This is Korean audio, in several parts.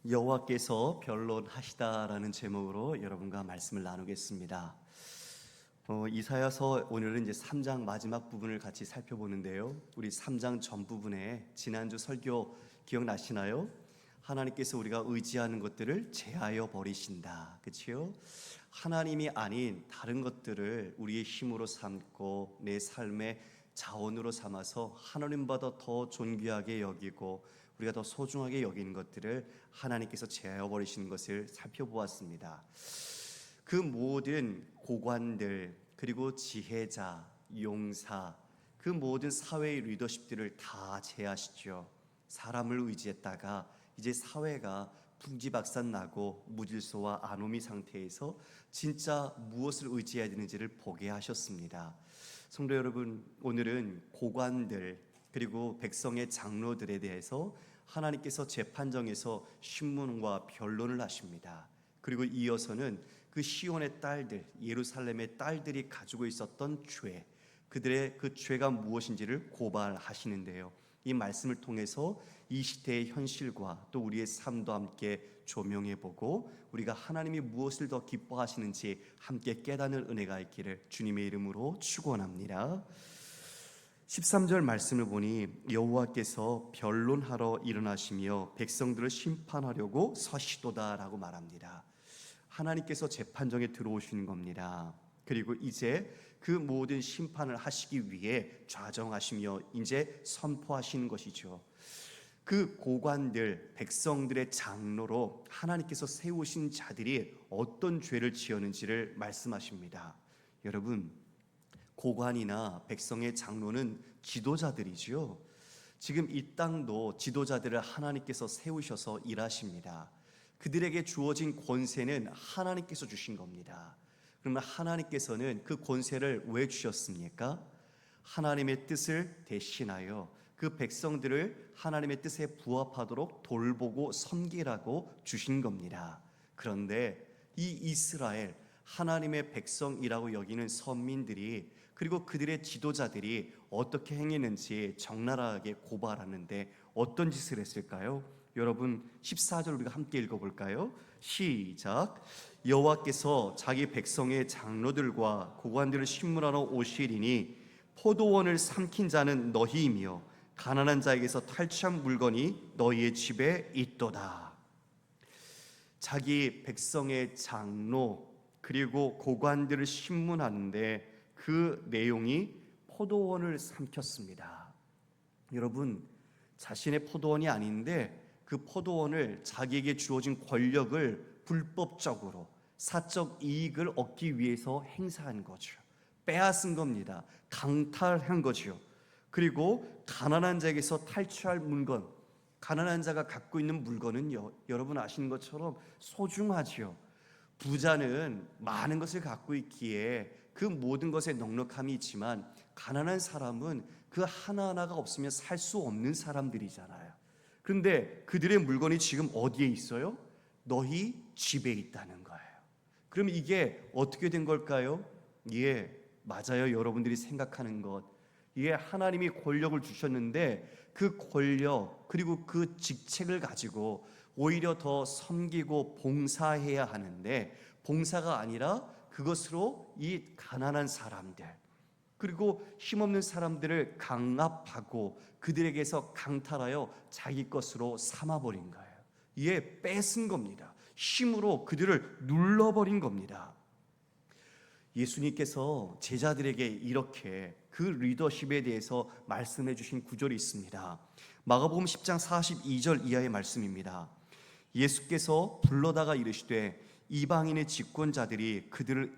여호와께서 변론하시다라는 제목으로 여러분과 말씀을 나누겠습니다. 이사야서 오늘은 이제 3장 마지막 부분을 같이 살펴보는데요. 우리 3장 전 부분에 지난주 설교 기억나시나요? 하나님께서 우리가 의지하는 것들을 제하여 버리신다. 그렇죠? 하나님이 아닌 다른 것들을 우리의 힘으로 삼고 내 삶의 자원으로 삼아서 하나님보다 더 존귀하게 여기고 우리가 더 소중하게 여기는 것들을 하나님께서 제하여 버리시는 것을 살펴보았습니다. 그 모든 고관들, 그리고 지혜자, 용사, 그 모든 사회의 리더십들을 다 제하시죠. 사람을 의지했다가 이제 사회가 풍지박산나고 무질서와 아노미 상태에서 진짜 무엇을 의지해야 되는지를 보게 하셨습니다. 성도 여러분, 오늘은 고관들 그리고 백성의 장로들에 대해서 하나님께서 재판정에서 신문과 변론을 하십니다. 그리고 이어서는 그 시온의 딸들, 예루살렘의 딸들이 가지고 있었던 죄, 그들의 그 죄가 무엇인지를 고발하시는데요. 이 말씀을 통해서 이 시대의 현실과 또 우리의 삶도 함께 조명해보고 우리가 하나님이 무엇을 더 기뻐하시는지 함께 깨닫는 은혜가 있기를 주님의 이름으로 축원합니다. 13절 말씀을 보니 여호와께서 변론하러 일어나시며 백성들을 심판하려고 서시도다라고 말합니다. 하나님께서 재판정에 들어오시는 겁니다. 그리고 이제 그 모든 심판을 하시기 위해 좌정하시며 이제 선포하시는 것이죠. 그 고관들, 백성들의 장로로 하나님께서 세우신 자들이 어떤 죄를 지었는지를 말씀하십니다. 여러분, 고관이나 백성의 장로는 지도자들이죠. 지금 이 땅도 지도자들을 하나님께서 세우셔서 일하십니다. 그들에게 주어진 권세는 하나님께서 주신 겁니다. 그러면 하나님께서는 그 권세를 왜 주셨습니까? 하나님의 뜻을 대신하여 그 백성들을 하나님의 뜻에 부합하도록 돌보고 섬기라고 주신 겁니다. 그런데 이 이스라엘, 하나님의 백성이라고 여기는 선민들이 그리고 그들의 지도자들이 어떻게 행했는지 적나라하게 고발하는데 어떤 짓을 했을까요? 여러분 14절 우리가 함께 읽어볼까요? 시작. 여호와께서 자기 백성의 장로들과 고관들을 신문하러 오시리니 포도원을 삼킨 자는 너희이며 가난한 자에게서 탈취한 물건이 너희의 집에 있도다. 자기 백성의 장로 그리고 고관들을 신문하는데 그 내용이 포도원을 삼켰습니다. 여러분, 자신의 포도원이 아닌데 그 포도원을 자기에게 주어진 권력을 불법적으로 사적 이익을 얻기 위해서 행사한 거죠. 빼앗은 겁니다. 강탈한 거죠. 그리고 가난한 자에게서 탈취할 물건, 가난한 자가 갖고 있는 물건은 여러분 아시는 것처럼 소중하지요. 부자는 많은 것을 갖고 있기에 그 모든 것에 넉넉함이 있지만 가난한 사람은 그 하나하나가 없으면 살 수 없는 사람들이잖아요. 그런데 그들의 물건이 지금 어디에 있어요? 너희 집에 있다는 거예요. 그럼 이게 어떻게 된 걸까요? 예, 맞아요. 여러분들이 생각하는 것. 예, 하나님이 권력을 주셨는데 그 권력 그리고 그 직책을 가지고 오히려 더 섬기고 봉사해야 하는데 봉사가 아니라 그것으로 이 가난한 사람들 그리고 힘없는 사람들을 강압하고 그들에게서 강탈하여 자기 것으로 삼아버린 거예요. 이에 뺏은 겁니다. 힘으로 그들을 눌러버린 겁니다. 예수님께서 제자들에게 이렇게 그 리더십에 대해서 말씀해 주신 구절이 있습니다. 마가복음 10장 42절 이하의 말씀입니다. 예수께서 불러다가 이르시되 이방인의 집권자들이 그들을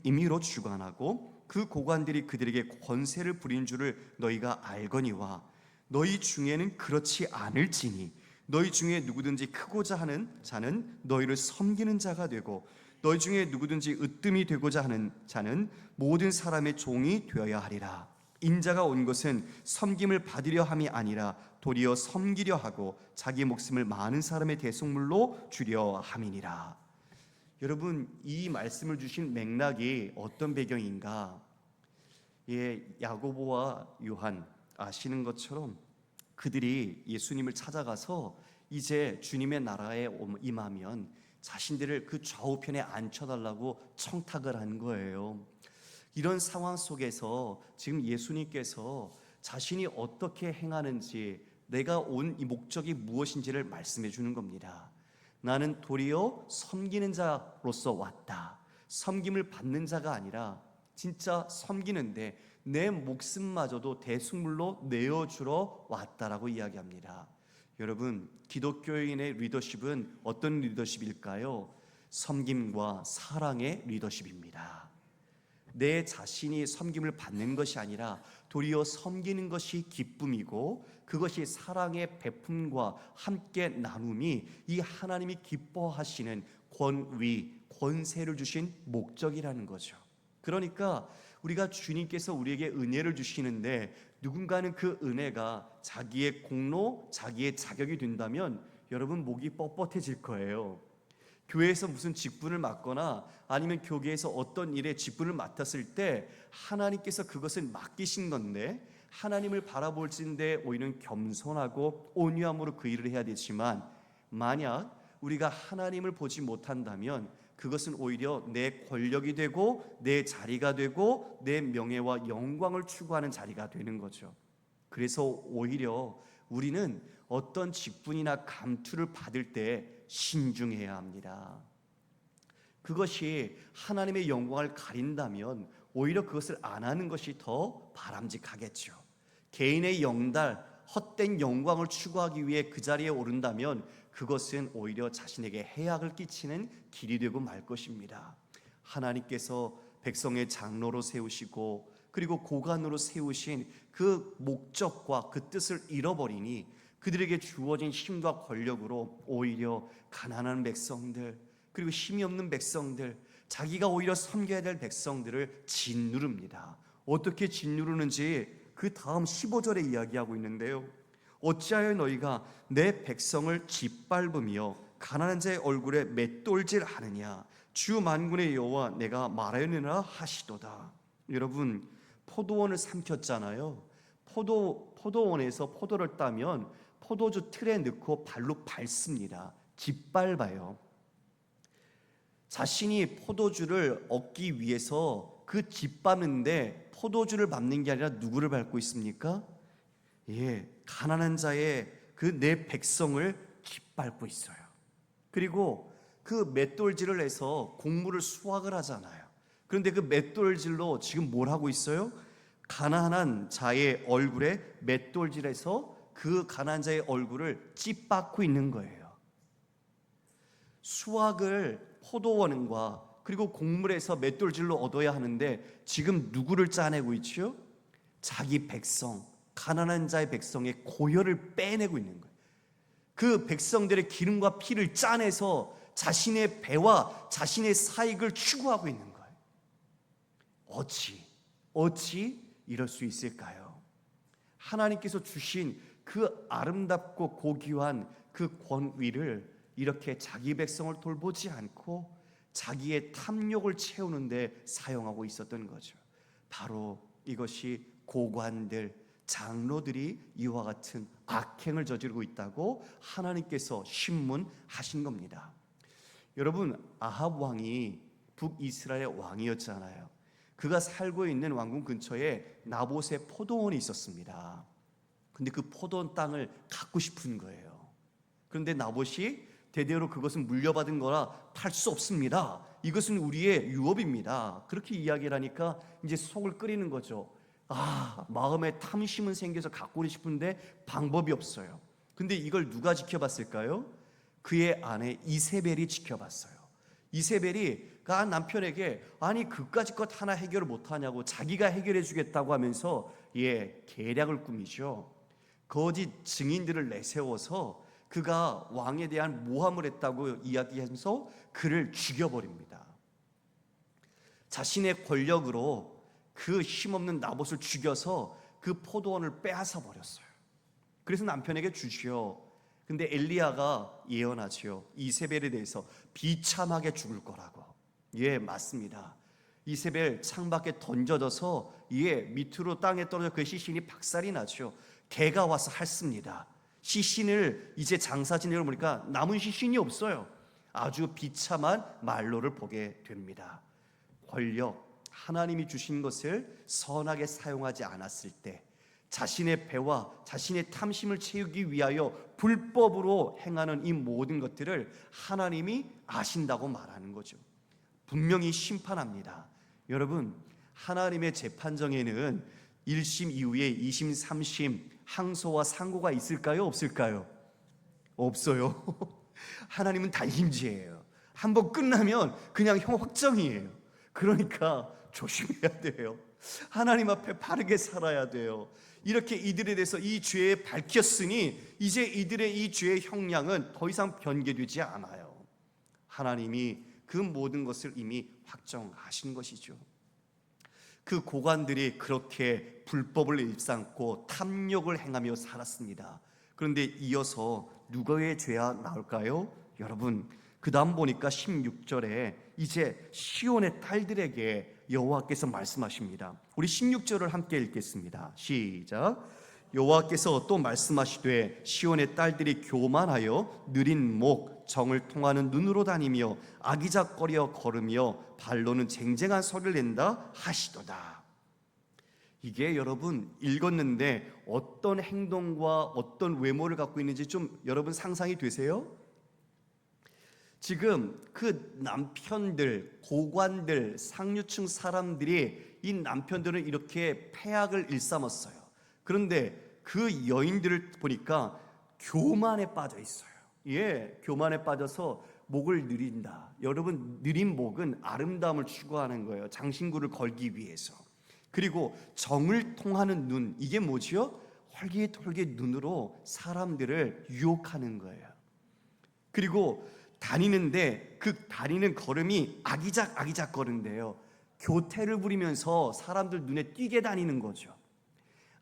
임의로 주관하고 그 고관들이 그들에게 권세를 부린 줄을 너희가 알거니와 너희 중에는 그렇지 않을지니 너희 중에 누구든지 크고자 하는 자는 너희를 섬기는 자가 되고 너희 중에 누구든지 으뜸이 되고자 하는 자는 모든 사람의 종이 되어야 하리라. 인자가 온 것은 섬김을 받으려 함이 아니라 도리어 섬기려 하고 자기 목숨을 많은 사람의 대속물로 주려 함이니라. 여러분, 이 말씀을 주신 맥락이 어떤 배경인가? 예, 야고보와 요한 아시는 것처럼 그들이 예수님을 찾아가서 이제 주님의 나라에 임하면 자신들을 그 좌우편에 앉혀달라고 청탁을 한 거예요. 이런 상황 속에서 지금 예수님께서 자신이 어떻게 행하는지, 내가 온 이 목적이 무엇인지를 말씀해 주는 겁니다. 나는 도리어 섬기는 자로서 왔다. 섬김을 받는 자가 아니라 진짜 섬기는데 내 목숨마저도 대속물로 내어주러 왔다라고 이야기합니다. 여러분, 기독교인의 리더십은 어떤 리더십일까요? 섬김과 사랑의 리더십입니다. 내 자신이 섬김을 받는 것이 아니라 도리어 섬기는 것이 기쁨이고, 그것이 사랑의 베품과 함께 나눔이 이 하나님이 기뻐하시는 권위, 권세를 주신 목적이라는 거죠. 그러니까 우리가 주님께서 우리에게 은혜를 주시는데 누군가는 그 은혜가 자기의 공로, 자기의 자격이 된다면 여러분, 목이 뻣뻣해질 거예요. 교회에서 무슨 직분을 맡거나 아니면 교계에서 어떤 일에 직분을 맡았을 때 하나님께서 그것을 맡기신 건데 하나님을 바라볼진데 오히려 겸손하고 온유함으로 그 일을 해야 되지만, 만약 우리가 하나님을 보지 못한다면 그것은 오히려 내 권력이 되고 내 자리가 되고 내 명예와 영광을 추구하는 자리가 되는 거죠. 그래서 오히려 우리는 어떤 직분이나 감투를 받을 때 신중해야 합니다. 그것이 하나님의 영광을 가린다면 오히려 그것을 안 하는 것이 더 바람직하겠죠. 개인의 영달, 헛된 영광을 추구하기 위해 그 자리에 오른다면 그것은 오히려 자신에게 해악을 끼치는 길이 되고 말 것입니다. 하나님께서 백성의 장로로 세우시고 그리고 고관으로 세우신 그 목적과 그 뜻을 잃어버리니 그들에게 주어진 힘과 권력으로 오히려 가난한 백성들, 그리고 힘이 없는 백성들, 자기가 오히려 섬겨야 될 백성들을 짓누릅니다. 어떻게 짓누르는지 그 다음 15절에 이야기하고 있는데요. 어찌하여 너희가 내 백성을 짓밟으며 가난한 자의 얼굴에 맷돌질 하느냐. 주 만군의 여호와 내가 말하였느니라 하시도다. 여러분, 포도원을 삼켰잖아요. 포도원에서 포도를 따면 포도주 틀에 넣고 발로 밟습니다. 짓밟아요. 자신이 포도주를 얻기 위해서 그 짓밟는데 포도주를 밟는 게 아니라 누구를 밟고 있습니까? 가난한 자의 그 내 백성을 짓밟고 있어요. 그리고 그 맷돌질을 해서 곡물을 수확을 하잖아요. 그런데 그 맷돌질로 지금 뭘 하고 있어요? 가난한 자의 얼굴에 맷돌질해서 그 가난한 자의 얼굴을 찢받고 있는 거예요. 수확을 포도원과 그리고 곡물에서 맷돌질로 얻어야 하는데 지금 누구를 짜내고 있죠? 자기 백성, 가난한 자의 백성의 고혈을 빼내고 있는 거예요. 그 백성들의 기름과 피를 짜내서 자신의 배와 자신의 사익을 추구하고 있는 거예요. 어찌 이럴 수 있을까요? 하나님께서 주신 그 아름답고 고귀한 그 권위를 이렇게 자기 백성을 돌보지 않고 자기의 탐욕을 채우는데 사용하고 있었던 거죠. 바로 이것이 고관들, 장로들이 이와 같은 악행을 저지르고 있다고 하나님께서 신문하신 겁니다. 여러분, 아합 왕이 북이스라엘 왕이었잖아요. 그가 살고 있는 왕궁 근처에 나봇의 포도원이 있었습니다. 근데 그 포도원 땅을 갖고 싶은 거예요. 그런데 나봇이 대대로 그것은 물려받은 거라 팔 수 없습니다. 이것은 우리의 유업입니다. 그렇게 이야기를 하니까 이제 속을 끓이는 거죠. 마음에 탐심은 생겨서 갖고 싶은데 방법이 없어요. 근데 이걸 누가 지켜봤을까요? 그의 아내 이세벨이 지켜봤어요. 이세벨이가 남편에게 아니 그까짓 것 하나 해결을 못하냐고 자기가 해결해 주겠다고 하면서 계략을 꾸미죠. 거짓 증인들을 내세워서 그가 왕에 대한 모함을 했다고 이야기하면서 그를 죽여버립니다. 자신의 권력으로 그 힘없는 나봇을 죽여서 그 포도원을 빼앗아 버렸어요. 그래서 남편에게 주시오. 근데 엘리야가 예언하지요. 이세벨에 대해서 비참하게 죽을 거라고. 맞습니다. 이세벨 창밖에 던져져서 밑으로 땅에 떨어져 그 시신이 박살이 나죠. 개가 와서 핥습니다. 시신을 이제 장사 지내러 보니까 남은 시신이 없어요. 아주 비참한 말로를 보게 됩니다. 권력, 하나님이 주신 것을 선하게 사용하지 않았을 때 자신의 배와 자신의 탐심을 채우기 위하여 불법으로 행하는 이 모든 것들을 하나님이 아신다고 말하는 거죠. 분명히 심판합니다. 여러분, 하나님의 재판정에는 1심 이후에 2심, 3심 항소와 상고가 있을까요? 없을까요? 없어요. 하나님은 단심제예요. 한번 끝나면 그냥 형 확정이에요. 그러니까 조심해야 돼요. 하나님 앞에 바르게 살아야 돼요. 이렇게 이들에 대해서 이 죄에 밝혔으니 이제 이들의 이 죄의 형량은 더 이상 변개되지 않아요. 하나님이 그 모든 것을 이미 확정하신 것이죠. 그 고관들이 그렇게 불법을 일삼고 탐욕을 행하며 살았습니다. 그런데 이어서 누구의 죄가 나올까요? 여러분, 그 다음 보니까 16절에 이제 시온의 딸들에게 여호와께서 말씀하십니다. 우리 16절을 함께 읽겠습니다. 시작. 여호와께서 또 말씀하시되 시온의 딸들이 교만하여 느린 목, 정을 통하는 눈으로 다니며 아기작거려 걸으며 발로는 쟁쟁한 소리를 낸다 하시도다. 이게 여러분 읽었는데 어떤 행동과 어떤 외모를 갖고 있는지 좀 여러분 상상이 되세요? 지금 그 남편들, 고관들, 상류층 사람들이 이 남편들은 이렇게 패악을 일삼았어요. 그런데 그 여인들을 보니까 교만에 빠져 있어요. 교만에 빠져서 목을 누린다. 여러분, 누린 목은 아름다움을 추구하는 거예요. 장신구를 걸기 위해서. 그리고 정을 통하는 눈, 이게 뭐지요? 헐기헐기 눈으로 사람들을 유혹하는 거예요. 그리고 다니는데 그 다니는 걸음이 아기작 거린대요. 교태를 부리면서 사람들 눈에 띄게 다니는 거죠.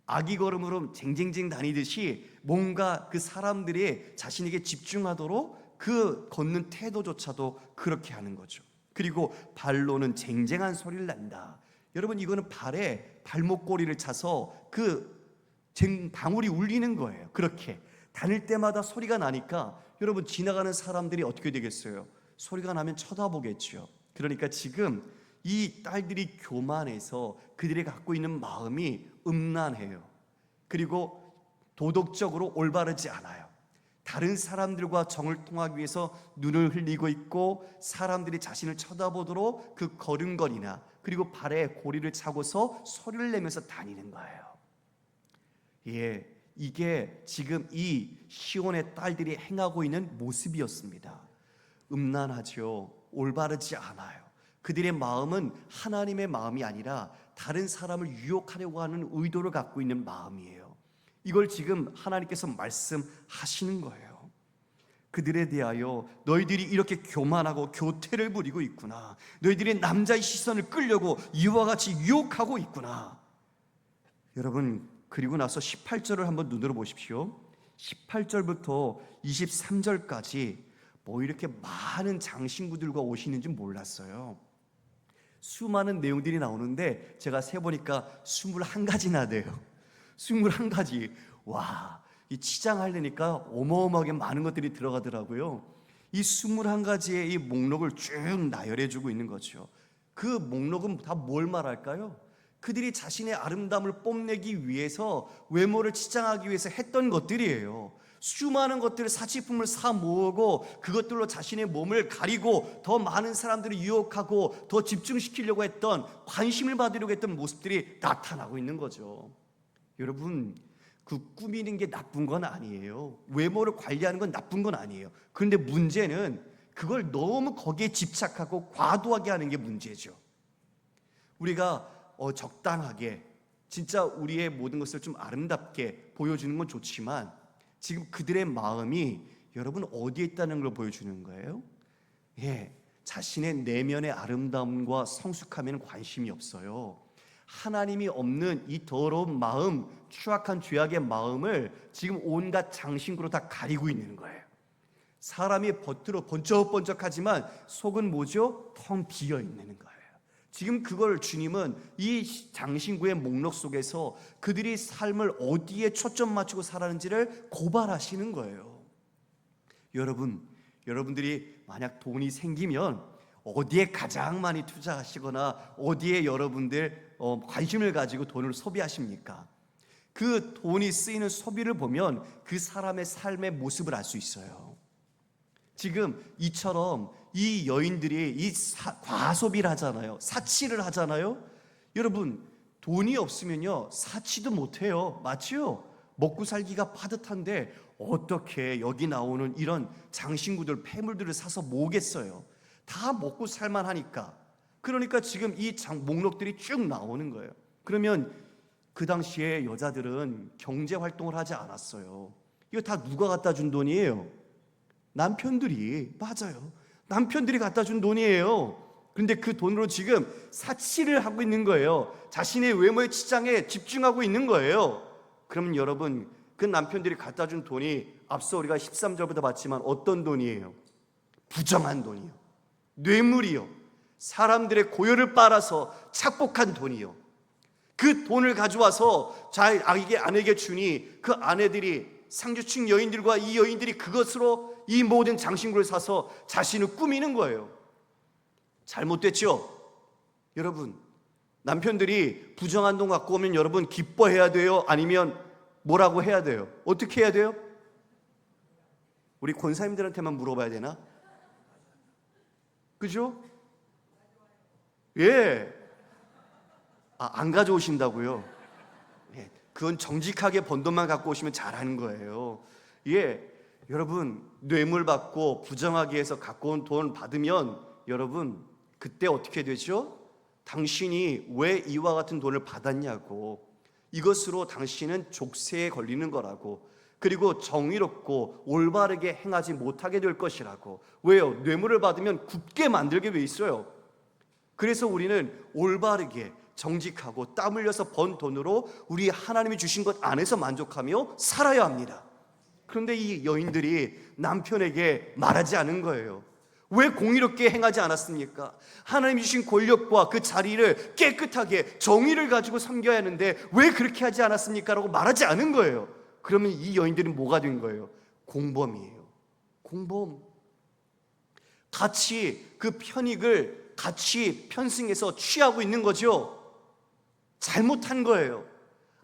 아기 걸음으로 쟁쟁쟁 다니듯이 뭔가 그 사람들이 자신에게 집중하도록 그 걷는 태도조차도 그렇게 하는 거죠. 그리고 발로는 쟁쟁한 소리를 낸다. 여러분, 이거는 발에 발목걸이를 차서 그 방울이 울리는 거예요. 그렇게 다닐 때마다 소리가 나니까 여러분, 지나가는 사람들이 어떻게 되겠어요? 소리가 나면 쳐다보겠죠. 그러니까 지금 이 딸들이 교만해서 그들이 갖고 있는 마음이 음란해요. 그리고 도덕적으로 올바르지 않아요. 다른 사람들과 정을 통하기 위해서 눈을 흘리고 있고 사람들이 자신을 쳐다보도록 그 걸음걸이나 그리고 발에 고리를 차고서 소리를 내면서 다니는 거예요. 이게 지금 이 시온의 딸들이 행하고 있는 모습이었습니다. 음란하죠. 올바르지 않아요. 그들의 마음은 하나님의 마음이 아니라 다른 사람을 유혹하려고 하는 의도를 갖고 있는 마음이에요. 이걸 지금 하나님께서 말씀하시는 거예요. 그들에 대하여 너희들이 이렇게 교만하고 교태를 부리고 있구나. 너희들이 남자의 시선을 끌려고 이와 같이 유혹하고 있구나. 여러분, 그리고 나서 18절을 한번 눈으로 보십시오. 18절부터 23절까지 뭐 이렇게 많은 장신구들과 오시는지 몰랐어요. 수많은 내용들이 나오는데 제가 세보니까 21가지나 돼요. 21가지. 와, 이 치장하려니까 어마어마하게 많은 것들이 들어가더라고요. 이 21가지의 이 목록을 쭉 나열해주고 있는 거죠. 그 목록은 다 뭘 말할까요? 그들이 자신의 아름다움을 뽐내기 위해서, 외모를 치장하기 위해서 했던 것들이에요. 수많은 것들을, 사치품을 사 모으고 그것들로 자신의 몸을 가리고 더 많은 사람들을 유혹하고 더 집중시키려고 했던, 관심을 받으려고 했던 모습들이 나타나고 있는 거죠. 여러분, 그 꾸미는 게 나쁜 건 아니에요. 외모를 관리하는 건 나쁜 건 아니에요. 그런데 문제는 그걸 너무 거기에 집착하고 과도하게 하는 게 문제죠. 우리가 적당하게 진짜 우리의 모든 것을 좀 아름답게 보여주는 건 좋지만 지금 그들의 마음이 여러분 어디에 있다는 걸 보여주는 거예요? 자신의 내면의 아름다움과 성숙함에는 관심이 없어요. 하나님이 없는 이 더러운 마음, 추악한 죄악의 마음을 지금 온갖 장신구로 다 가리고 있는 거예요. 사람이 겉으로 번쩍번쩍하지만 속은 뭐죠? 텅 비어 있는 거예요. 지금 그걸 주님은 이 장신구의 목록 속에서 그들이 삶을 어디에 초점 맞추고 살았는지를 고발하시는 거예요. 여러분들이 만약 돈이 생기면 어디에 가장 많이 투자하시거나 어디에 여러분들 관심을 가지고 돈을 소비하십니까? 그 돈이 쓰이는 소비를 보면 그 사람의 삶의 모습을 알 수 있어요. 지금 이처럼 이 여인들이 과소비를 하잖아요. 사치를 하잖아요. 여러분, 돈이 없으면요 사치도 못해요. 맞죠? 먹고 살기가 빠듯한데 어떻게 여기 나오는 이런 장신구들 폐물들을 사서 모으겠어요? 다 먹고 살만 하니까. 그러니까 지금 이 목록들이 쭉 나오는 거예요. 그러면 그 당시에 여자들은 경제 활동을 하지 않았어요. 이거 다 누가 갖다 준 돈이에요? 남편들이. 맞아요. 남편들이 갖다 준 돈이에요. 그런데 그 돈으로 지금 사치를 하고 있는 거예요. 자신의 외모의 치장에 집중하고 있는 거예요. 그러면 여러분, 그 남편들이 갖다 준 돈이 앞서 우리가 13절부터 봤지만 어떤 돈이에요? 부정한 돈이요, 뇌물이요, 사람들의 고열을 빨아서 착복한 돈이요. 그 돈을 가져와서 아내에게 주니 그 아내들이, 상주층 여인들과 이 여인들이 그것으로 이 모든 장신구를 사서 자신을 꾸미는 거예요. 잘못됐죠? 여러분, 남편들이 부정한 돈 갖고 오면 여러분 기뻐해야 돼요? 아니면 뭐라고 해야 돼요? 어떻게 해야 돼요? 우리 권사님들한테만 물어봐야 되나? 그죠? 예. 안 가져오신다고요? 예. 그건 정직하게 번 돈만 갖고 오시면 잘하는 거예요. 예. 여러분, 뇌물 받고 부정하게 해서 갖고 온 돈 받으면 여러분 그때 어떻게 되죠? 당신이 왜 이와 같은 돈을 받았냐고, 이것으로 당신은 족쇄에 걸리는 거라고, 그리고 정의롭고 올바르게 행하지 못하게 될 것이라고. 왜요? 뇌물을 받으면 굳게 만들게 돼 있어요. 그래서 우리는 올바르게 정직하고 땀 흘려서 번 돈으로 우리 하나님이 주신 것 안에서 만족하며 살아야 합니다. 그런데 이 여인들이 남편에게 말하지 않은 거예요. 왜 공의롭게 행하지 않았습니까? 하나님이 주신 권력과 그 자리를 깨끗하게 정의를 가지고 섬겨야 하는데 왜 그렇게 하지 않았습니까? 라고 말하지 않은 거예요. 그러면 이 여인들은 뭐가 된 거예요? 공범이에요. 공범. 같이 그 편익을 같이 편승해서 취하고 있는 거죠. 잘못한 거예요.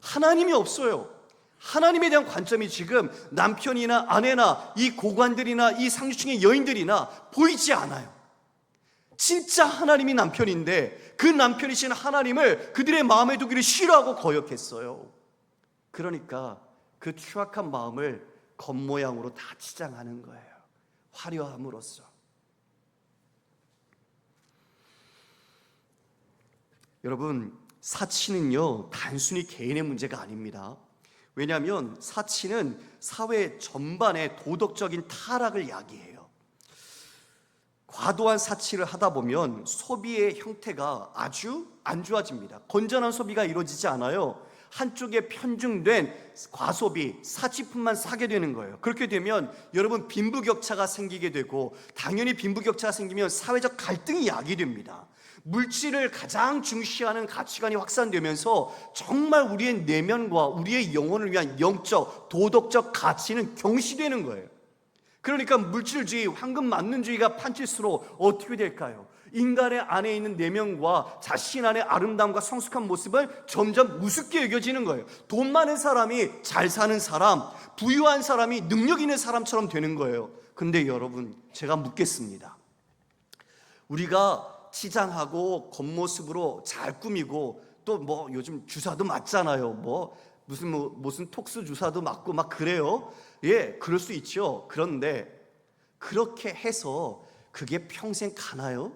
하나님이 없어요. 하나님에 대한 관점이 지금 남편이나 아내나 이 고관들이나 이 상류층의 여인들이나 보이지 않아요. 진짜 하나님이 남편인데 그 남편이신 하나님을 그들의 마음에 두기를 싫어하고 거역했어요. 그러니까 그 추악한 마음을 겉모양으로 다 치장하는 거예요. 화려함으로써. 여러분, 사치는요 단순히 개인의 문제가 아닙니다. 왜냐하면 사치는 사회 전반의 도덕적인 타락을 야기해요. 과도한 사치를 하다 보면 소비의 형태가 아주 안 좋아집니다. 건전한 소비가 이루어지지 않아요. 한쪽에 편중된 과소비, 사치품만 사게 되는 거예요. 그렇게 되면 여러분 빈부격차가 생기게 되고, 당연히 빈부격차가 생기면 사회적 갈등이 야기됩니다. 물질을 가장 중시하는 가치관이 확산되면서 정말 우리의 내면과 우리의 영혼을 위한 영적, 도덕적 가치는 경시되는 거예요. 그러니까 물질주의, 황금만능주의가 판칠수록 어떻게 될까요? 인간의 안에 있는 내면과 자신 안의 아름다움과 성숙한 모습을 점점 우습게 여겨지는 거예요. 돈 많은 사람이 잘 사는 사람, 부유한 사람이 능력 있는 사람처럼 되는 거예요. 근데 여러분, 제가 묻겠습니다. 우리가 치장하고 겉모습으로 잘 꾸미고 또 뭐 요즘 주사도 맞잖아요. 무슨 톡스 주사도 맞고 막 그래요. 예, 그럴 수 있죠. 그런데 그렇게 해서 그게 평생 가나요?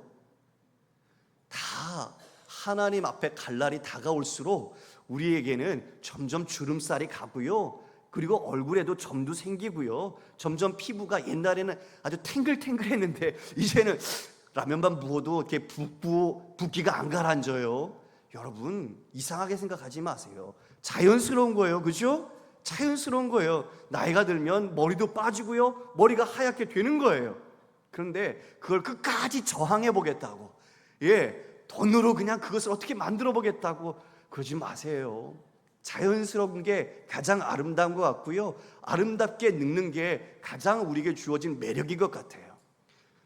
다 하나님 앞에 갈 날이 다가올수록 우리에게는 점점 주름살이 가고요. 그리고 얼굴에도 점도 생기고요. 점점 피부가 옛날에는 아주 탱글탱글했는데 이제는 라면만 부어도 이렇게 붓기가 안 가라앉아요. 여러분, 이상하게 생각하지 마세요. 자연스러운 거예요. 그죠? 자연스러운 거예요. 나이가 들면 머리도 빠지고요. 머리가 하얗게 되는 거예요. 그런데 그걸 끝까지 저항해 보겠다고, 예, 돈으로 그냥 그것을 어떻게 만들어 보겠다고 그러지 마세요. 자연스러운 게 가장 아름다운 것 같고요, 아름답게 늙는 게 가장 우리에게 주어진 매력인 것 같아요.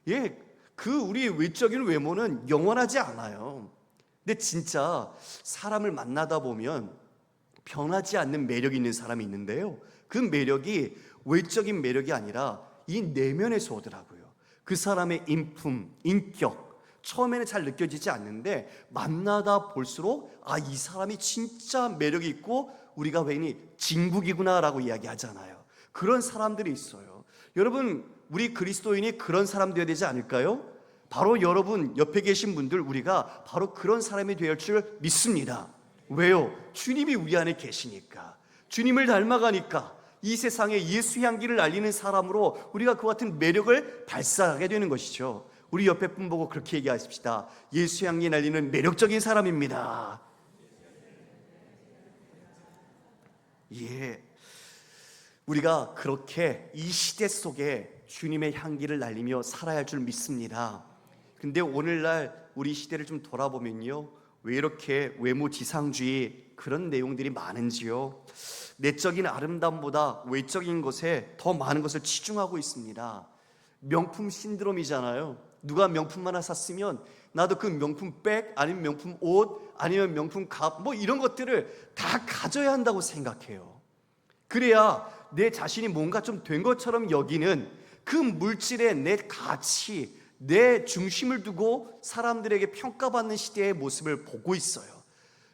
예, 그 우리 외적인 외모는 영원하지 않아요. 근데 진짜 사람을 만나다 보면 변하지 않는 매력이 있는 사람이 있는데요, 그 매력이 외적인 매력이 아니라 이 내면에서 오더라고요. 그 사람의 인품, 인격, 처음에는 잘 느껴지지 않는데 만나다 볼수록 이 사람이 진짜 매력이 있고 우리가 괜히 진국이구나라고 이야기하잖아요. 그런 사람들이 있어요. 여러분, 우리 그리스도인이 그런 사람 되어야 되지 않을까요? 바로 여러분 옆에 계신 분들, 우리가 바로 그런 사람이 되어야 할 줄 믿습니다. 왜요? 주님이 우리 안에 계시니까, 주님을 닮아가니까 이 세상에 예수 향기를 알리는 사람으로 우리가 그 같은 매력을 발산하게 되는 것이죠. 우리 옆에 분 보고 그렇게 얘기하십시다. 예수 향기 날리는 매력적인 사람입니다. 예, 우리가 그렇게 이 시대 속에 주님의 향기를 날리며 살아야 할 줄 믿습니다. 근데 오늘날 우리 시대를 좀 돌아보면요, 왜 이렇게 외모지상주의 그런 내용들이 많은지요. 내적인 아름다움보다 외적인 것에 더 많은 것을 치중하고 있습니다. 명품 신드롬이잖아요. 누가 명품 하나 샀으면 나도 그 명품 백, 아니면 명품 옷, 아니면 명품 갑, 이런 것들을 다 가져야 한다고 생각해요. 그래야 내 자신이 뭔가 좀 된 것처럼 여기는 그 물질의 내 가치, 내 중심을 두고 사람들에게 평가받는 시대의 모습을 보고 있어요.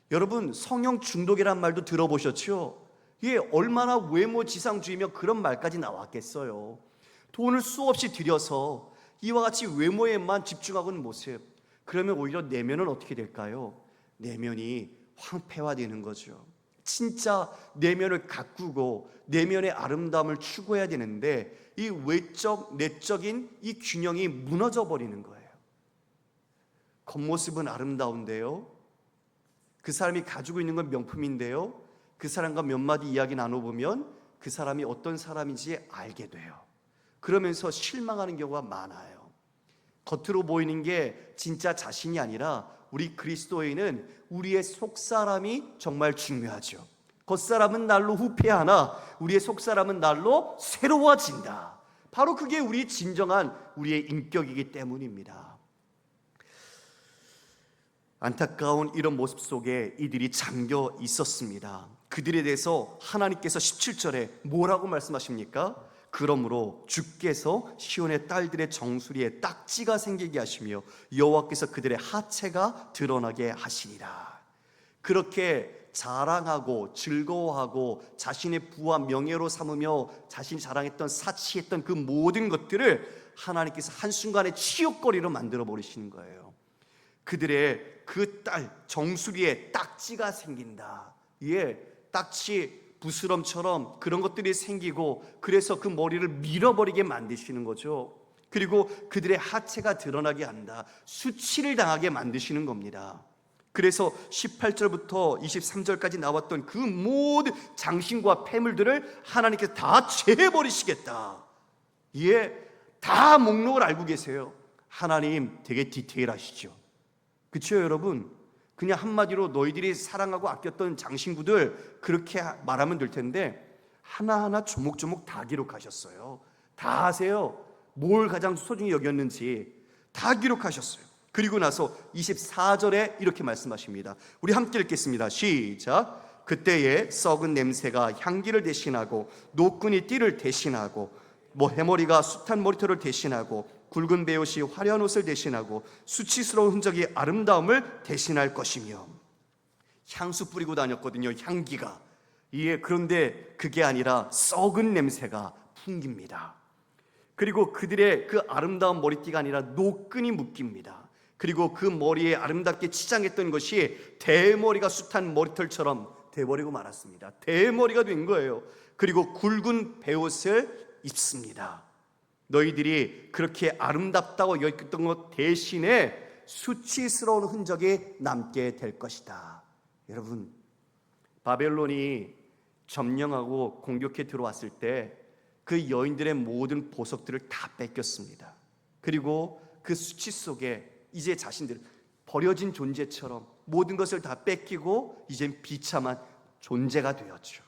여러분, 성형 중독이란 말도 들어보셨죠? 이게 얼마나 외모지상주의며 그런 말까지 나왔겠어요. 돈을 수없이 들여서 이와 같이 외모에만 집중하고는 모습, 그러면 오히려 내면은 어떻게 될까요? 내면이 황폐화되는 거죠. 진짜 내면을 가꾸고 내면의 아름다움을 추구해야 되는데 이 외적, 내적인 이 균형이 무너져 버리는 거예요. 겉모습은 아름다운데요, 그 사람이 가지고 있는 건 명품인데요, 그 사람과 몇 마디 이야기 나눠보면 그 사람이 어떤 사람인지 알게 돼요. 그러면서 실망하는 경우가 많아요. 겉으로 보이는 게 진짜 자신이 아니라 우리 그리스도인은 우리의 속사람이 정말 중요하죠. 겉사람은 날로 후패하나 우리의 속사람은 날로 새로워진다. 바로 그게 우리 진정한 우리의 인격이기 때문입니다. 안타까운 이런 모습 속에 이들이 잠겨 있었습니다. 그들에 대해서 하나님께서 17절에 뭐라고 말씀하십니까? 그러므로 주께서 시온의 딸들의 정수리에 딱지가 생기게 하시며 여호와께서 그들의 하체가 드러나게 하시리라. 그렇게 자랑하고 즐거워하고 자신의 부와 명예로 삼으며 자신이 자랑했던 사치했던 그 모든 것들을 하나님께서 한순간에 치욕거리로 만들어 버리시는 거예요. 그들의 그 딸 정수리에 딱지가 생긴다. 딱지 부스럼처럼 그런 것들이 생기고, 그래서 그 머리를 밀어버리게 만드시는 거죠. 그리고 그들의 하체가 드러나게 한다. 수치를 당하게 만드시는 겁니다. 그래서 18절부터 23절까지 나왔던 그 모든 장신과 폐물들을 하나님께서 다 제해버리시겠다. 다 목록을 알고 계세요. 하나님 되게 디테일하시죠. 그렇죠 여러분? 그냥 한마디로 너희들이 사랑하고 아꼈던 장신구들 그렇게 말하면 될 텐데 하나하나 조목조목 다 기록하셨어요. 다 아세요. 뭘 가장 소중히 여겼는지 다 기록하셨어요. 그리고 나서 24절에 이렇게 말씀하십니다. 우리 함께 읽겠습니다. 시작. 그때에 썩은 냄새가 향기를 대신하고 노끈이 띠를 대신하고 해머리가 숱한 머리털을 대신하고 굵은 베옷이 화려한 옷을 대신하고 수치스러운 흔적이 아름다움을 대신할 것이며. 향수 뿌리고 다녔거든요. 향기가. 그런데 그게 아니라 썩은 냄새가 풍깁니다. 그리고 그들의 그 아름다운 머리띠가 아니라 노끈이 묶입니다. 그리고 그 머리에 아름답게 치장했던 것이 대머리가 숱한 머리털처럼 돼버리고 말았습니다. 대머리가 된 거예요. 그리고 굵은 베옷을 입습니다. 너희들이 그렇게 아름답다고 여겼던 것 대신에 수치스러운 흔적이 남게 될 것이다. 여러분, 바벨론이 점령하고 공격해 들어왔을 때 그 여인들의 모든 보석들을 다 뺏겼습니다. 그리고 그 수치 속에 이제 자신들 버려진 존재처럼 모든 것을 다 뺏기고 이젠 비참한 존재가 되었죠.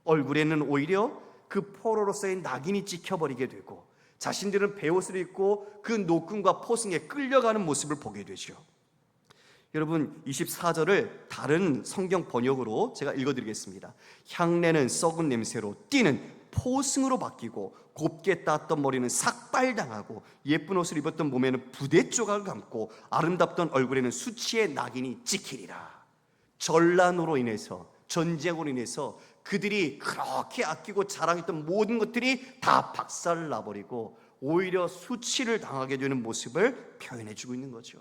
얼굴에는 오히려 그 포로로 쌓인 낙인이 찍혀버리게 되고 자신들은 베옷을 입고 그 노끈과 포승에 끌려가는 모습을 보게 되죠. 여러분 24절을 다른 성경 번역으로 제가 읽어드리겠습니다. 향내는 썩은 냄새로, 띠는 포승으로 바뀌고 곱게 땄던 머리는 삭발당하고 예쁜 옷을 입었던 몸에는 부대 조각을 감고 아름답던 얼굴에는 수치의 낙인이 찍히리라. 전란으로 인해서, 전쟁으로 인해서 그들이 그렇게 아끼고 자랑했던 모든 것들이 다 박살을 나버리고 오히려 수치를 당하게 되는 모습을 표현해주고 있는 거죠.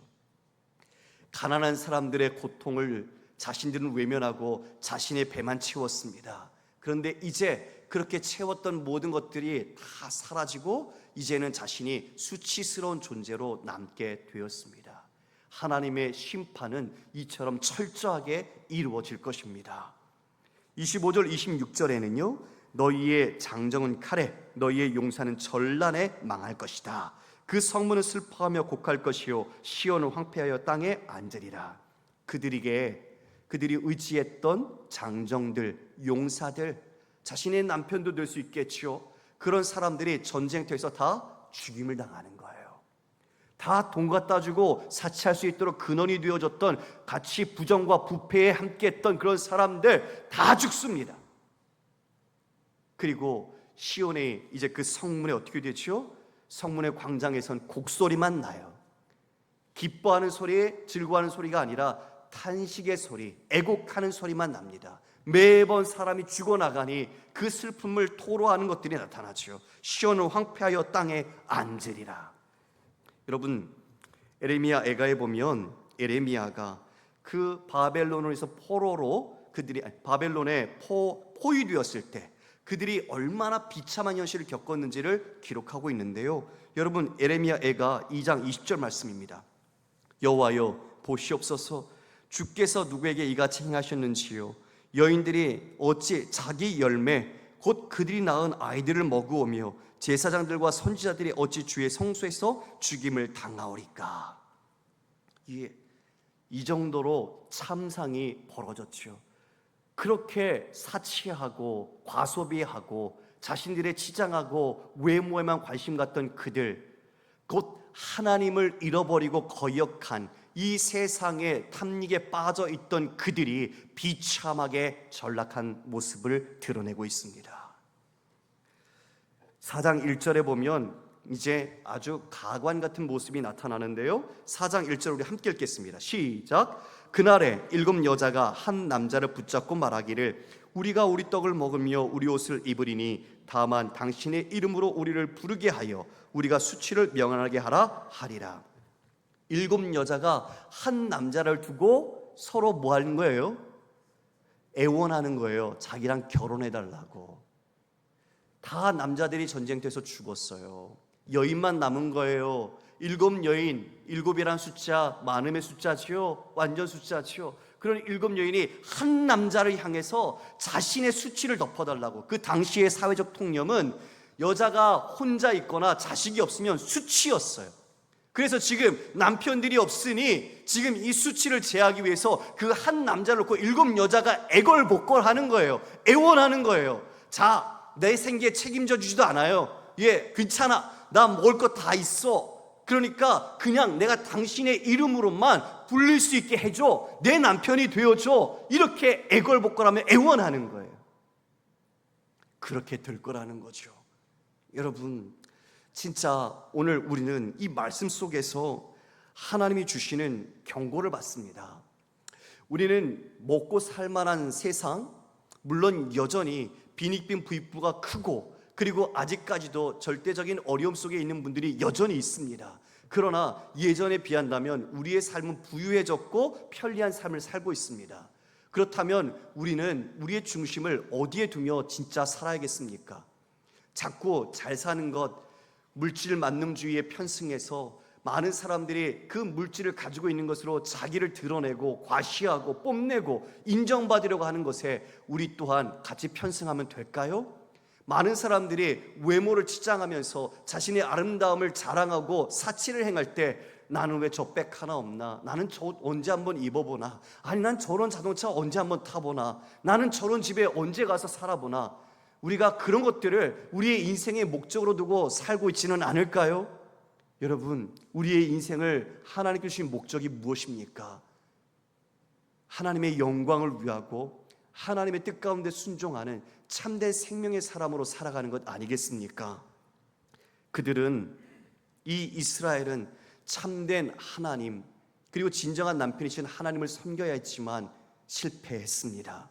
가난한 사람들의 고통을 자신들은 외면하고 자신의 배만 채웠습니다. 그런데 이제 그렇게 채웠던 모든 것들이 다 사라지고 이제는 자신이 수치스러운 존재로 남게 되었습니다. 하나님의 심판은 이처럼 철저하게 이루어질 것입니다. 25절 26절에는요 너희의 장정은 칼에, 너희의 용사는 전란에 망할 것이다. 그 성문은 슬퍼하며 곡할 것이요 시온은 황폐하여 땅에 앉으리라. 그들이 의지했던 장정들, 용사들, 자신의 남편도 될 수 있겠지요. 그런 사람들이 전쟁터에서 다 죽임을 당하는 거예요. 다 돈 갖다 주고 사치할 수 있도록 근원이 되어줬던, 같이 부정과 부패에 함께했던 그런 사람들 다 죽습니다. 그리고 시온의 이제 그 성문에 어떻게 되죠? 성문의 광장에선 곡소리만 나요. 기뻐하는 소리, 즐거워하는 소리가 아니라 탄식의 소리, 애곡하는 소리만 납니다. 매번 사람이 죽어나가니 그 슬픔을 토로하는 것들이 나타나죠. 시온은 황폐하여 땅에 앉으리라. 여러분 에레미야 애가에 보면 에레미야가 그 바벨론에서 포로로 그들이 바벨론에 포위되었을 때 그들이 얼마나 비참한 현실을 겪었는지를 기록하고 있는데요. 여러분 에레미야 애가 2장 20절 말씀입니다. 여호와여 보시옵소서, 주께서 누구에게 이같이 행하셨는지요. 여인들이 어찌 자기 열매 곧 그들이 낳은 아이들을 먹으오며 제사장들과 선지자들이 어찌 주의 성소에서 죽임을 당하오리까. 이 정도로 참상이 벌어졌죠. 그렇게 사치하고 과소비하고 자신들의 치장하고 외모에만 관심 갖던 그들, 곧 하나님을 잃어버리고 거역한 이 세상의 탐닉에 빠져 있던 그들이 비참하게 전락한 모습을 드러내고 있습니다. 4장 1절에 보면 이제 아주 가관 같은 모습이 나타나는데요. 4장 1절 우리 함께 읽겠습니다. 시작. 그날에 7 여자가 한 남자를 붙잡고 말하기를 우리가 우리 떡을 먹으며 우리 옷을 입으리니 다만 당신의 이름으로 우리를 부르게 하여 우리가 수치를 명하게 하라 하리라. 7 여자가 한 남자를 두고 서로 뭐 하는 거예요? 애원하는 거예요. 자기랑 결혼해달라고. 다 남자들이 전쟁터에서 죽었어요. 여인만 남은 거예요. 7 여인, 7이란 숫자 많음의 숫자지요, 완전 숫자지요. 그런 7 여인이 한 남자를 향해서 자신의 수치를 덮어달라고. 그 당시의 사회적 통념은 여자가 혼자 있거나 자식이 없으면 수치였어요. 그래서 지금 남편들이 없으니 지금 이 수치를 제하기 위해서 그 한 남자를 놓고 7 여자가 애걸복걸하는 거예요. 애원하는 거예요. 자, 내 생계에 책임져 주지도 않아요. 예, 괜찮아. 나 먹을 거 다 있어. 그러니까 그냥 내가 당신의 이름으로만 불릴 수 있게 해줘. 내 남편이 되어줘. 이렇게 애걸복걸하며 애원하는 거예요. 그렇게 될 거라는 거죠. 여러분, 진짜 오늘 우리는 이 말씀 속에서 하나님이 주시는 경고를 받습니다. 우리는 먹고 살만한 세상, 물론 여전히 빈익빈 부익부가 크고 그리고 아직까지도 절대적인 어려움 속에 있는 분들이 여전히 있습니다. 그러나 예전에 비한다면 우리의 삶은 부유해졌고 편리한 삶을 살고 있습니다. 그렇다면 우리는 우리의 중심을 어디에 두며 진짜 살아야겠습니까? 자꾸 잘 사는 것, 물질 만능주의에 편승해서 많은 사람들이 그 물질을 가지고 있는 것으로 자기를 드러내고 과시하고 뽐내고 인정받으려고 하는 것에 우리 또한 같이 편승하면 될까요? 많은 사람들이 외모를 치장하면서 자신의 아름다움을 자랑하고 사치를 행할 때 나는 왜 저 백 하나 없나? 나는 저 옷 언제 한번 입어보나? 아니 난 저런 자동차 언제 한번 타보나? 나는 저런 집에 언제 가서 살아보나? 우리가 그런 것들을 우리의 인생의 목적으로 두고 살고 있지는 않을까요? 여러분, 우리의 인생을 하나님께 주신 목적이 무엇입니까? 하나님의 영광을 위하고 하나님의 뜻 가운데 순종하는 참된 생명의 사람으로 살아가는 것 아니겠습니까? 이 이스라엘은 참된 하나님 그리고 진정한 남편이신 하나님을 섬겨야 했지만 실패했습니다.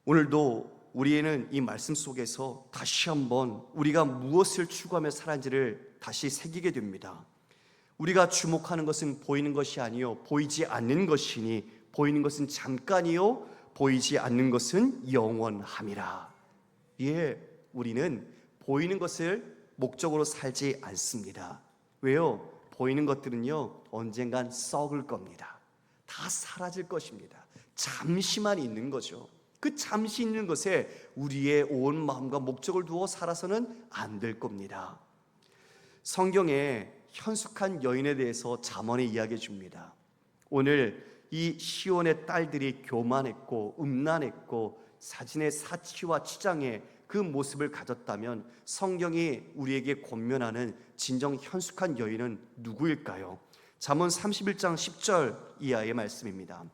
오늘도 우리는 이 말씀 속에서 다시 한번 우리가 무엇을 추구하며 살았는지를 다시 새기게 됩니다. 우리가 주목하는 것은 보이는 것이 아니요 보이지 않는 것이니 보이는 것은 잠깐이요 보이지 않는 것은 영원함이라. 우리는 보이는 것을 목적으로 살지 않습니다. 왜요? 보이는 것들은요 언젠간 썩을 겁니다. 다 사라질 것입니다. 잠시만 있는 거죠. 그 잠시 있는 것에 우리의 온 마음과 목적을 두어 살아서는 안 될 겁니다. 성경에 현숙한 여인에 대해서 잠언에 이야기해 줍니다. 오늘 이 시온의 딸들이 교만했고 음란했고 사진의 사치와 치장의 그 모습을 가졌다면 성경이 우리에게 권면하는 진정 현숙한 여인은 누구일까요? 잠언 31장 10절 이하의 말씀입니다.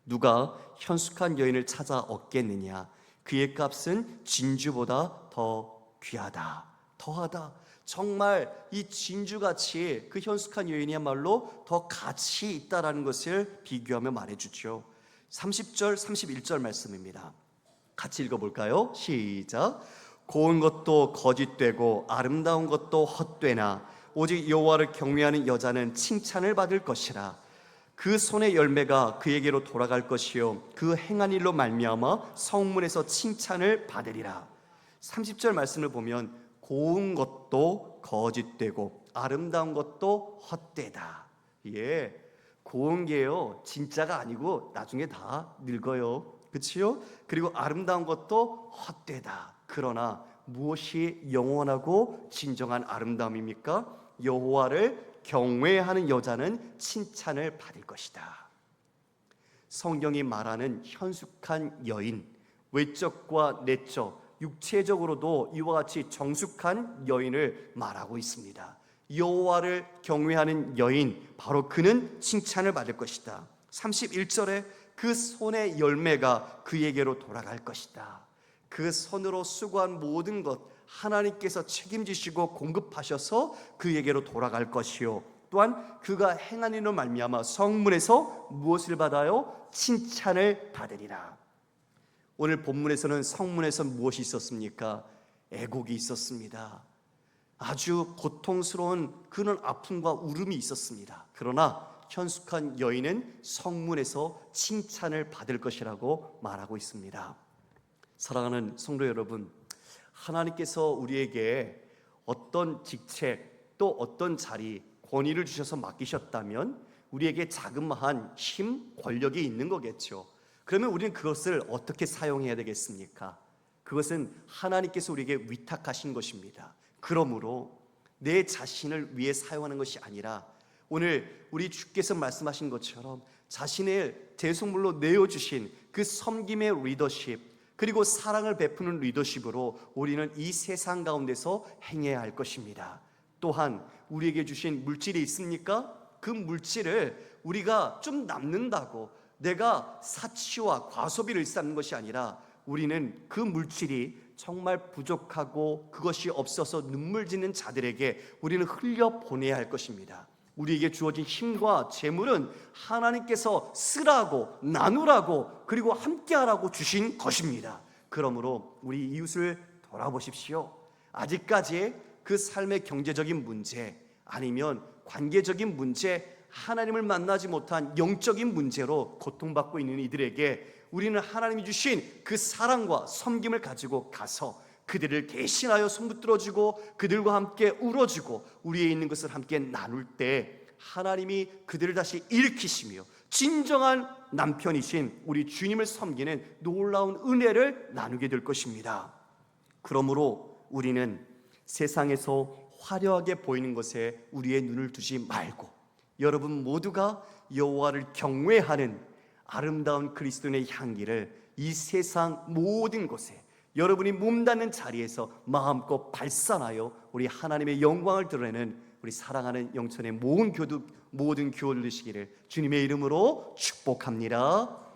누가 현숙한 여인을 찾아 얻겠느냐? 그의 값은 진주보다 더 귀하다. 더하다. 정말 이 진주같이 그 현숙한 여인이야말로 더 가치 있다라는 것을 비교하며 말해주죠. 30절 31절 말씀입니다. 같이 읽어볼까요? 시작. 고운 것도 거짓되고 아름다운 것도 헛되나 오직 여호와를 경외하는 여자는 칭찬을 받을 것이라. 그 손의 열매가 그에게로 돌아갈 것이요 그 행한 일로 말미암아 성문에서 칭찬을 받으리라. 30절 말씀을 보면 고운 것도 거짓되고 아름다운 것도 헛되다. 고운 게요 진짜가 아니고 나중에 다 늙어요. 그치요? 그리고 아름다운 것도 헛되다. 그러나 무엇이 영원하고 진정한 아름다움입니까? 여호와를 경외하는 여자는 칭찬을 받을 것이다. 성경이 말하는 현숙한 여인, 외적과 내적, 육체적으로도 이와 같이 정숙한 여인을 말하고 있습니다. 여호와를 경외하는 여인, 바로 그는 칭찬을 받을 것이다. 31절에 그 손의 열매가 그에게로 돌아갈 것이다. 그 손으로 수고한 모든 것 하나님께서 책임지시고 공급하셔서 그에게로 돌아갈 것이요 또한 그가 행한 일로 말미암아 성문에서 무엇을 받아요? 칭찬을 받으리라. 오늘 본문에서는 성문에서 무엇이 있었습니까? 애곡이 있었습니다. 아주 고통스러운 그런 아픔과 울음이 있었습니다. 그러나 현숙한 여인은 성문에서 칭찬을 받을 것이라고 말하고 있습니다. 사랑하는 성도 여러분, 하나님께서 우리에게 어떤 직책 또 어떤 자리, 권위를 주셔서 맡기셨다면 우리에게 자그마한 힘, 권력이 있는 거겠죠. 그러면 우리는 그것을 어떻게 사용해야 되겠습니까? 그것은 하나님께서 우리에게 위탁하신 것입니다. 그러므로 내 자신을 위해 사용하는 것이 아니라 오늘 우리 주께서 말씀하신 것처럼 자신의 대속물로 내어주신 그 섬김의 리더십 그리고 사랑을 베푸는 리더십으로 우리는 이 세상 가운데서 행해야 할 것입니다. 또한 우리에게 주신 물질이 있습니까? 그 물질을 우리가 좀 남는다고 내가 사치와 과소비를 일삼는 것이 아니라 우리는 그 물질이 정말 부족하고 그것이 없어서 눈물 짓는 자들에게 우리는 흘려보내야 할 것입니다. 우리에게 주어진 힘과 재물은 하나님께서 쓰라고 나누라고 그리고 함께하라고 주신 것입니다. 그러므로 우리 이웃을 돌아보십시오. 아직까지 그 삶의 경제적인 문제 아니면 관계적인 문제, 하나님을 만나지 못한 영적인 문제로 고통받고 있는 이들에게 우리는 하나님이 주신 그 사랑과 섬김을 가지고 가서 그들을 대신하여 손붙들어주고 그들과 함께 울어주고 우리에 있는 것을 함께 나눌 때 하나님이 그들을 다시 일으키시며 진정한 남편이신 우리 주님을 섬기는 놀라운 은혜를 나누게 될 것입니다. 그러므로 우리는 세상에서 화려하게 보이는 것에 우리의 눈을 두지 말고 여러분 모두가 여호와를 경외하는 아름다운 그리스도인의 향기를 이 세상 모든 곳에 여러분이 몸닿는 자리에서 마음껏 발산하여 우리 하나님의 영광을 드러내는 우리 사랑하는 영천의 모든 교회들 되시기를 주님의 이름으로 축복합니다.